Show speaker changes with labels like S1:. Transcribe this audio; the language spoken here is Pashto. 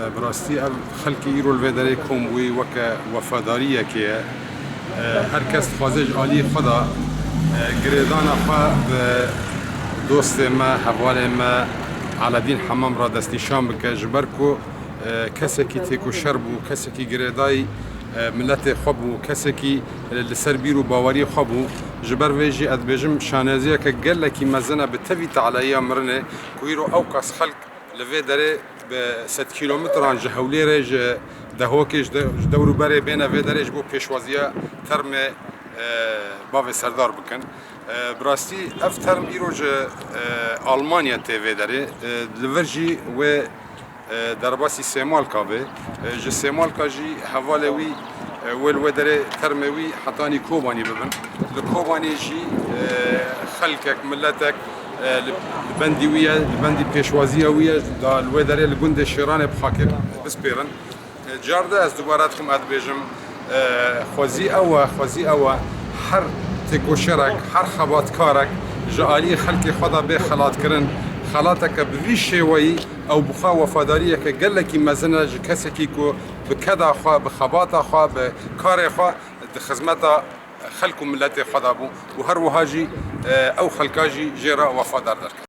S1: براستی خلکی ایرو الویداری کمبوی وک وفاداریه که هر کس خوازش عالی خدا گریدان خواه به دوست ما حوال ما علادین حمام را دستیشان بکه جبر کو کسی که تیکو شرب و کسی که گریدای ملت خوب و کسی که لسر بیرو باوری خوب و جبر ویجی ادبیجم شانازیه که گلکی مزنه به توی تعالی مرنه کویرو اوکاس خلق لوی داره به 100 کیلومتر عن جهولی رج دهوکش دورو بره بین وی درج بو پیشوازیه ترم باو سردار بکن براستی اف ترم ایروج آلمانیا تیوی داره لورجی و درباسی سیمال کابه ج سیمال کاجی حوالوی ول داره ترموی حتانی کوبانی ببن لکوبانی جی خلقك ملتك البندي ويا البندي بيشوازيه ويا الوادري الجند الشيران بحاكر بسبيرن جارده از دوباراتكم اد بيجم خوزي او حر تكو شرك حر خبات كارك جالي خلقي خدا به خلات كرن خلاتك بويشي وي او بخا وفاداريه كقلكي مزنه كسكي كو بكذا خا بخبات خا بكار خا خدمته خلق ملت خدا بو و هر وهاجي او خلقاجي جرا وفادار در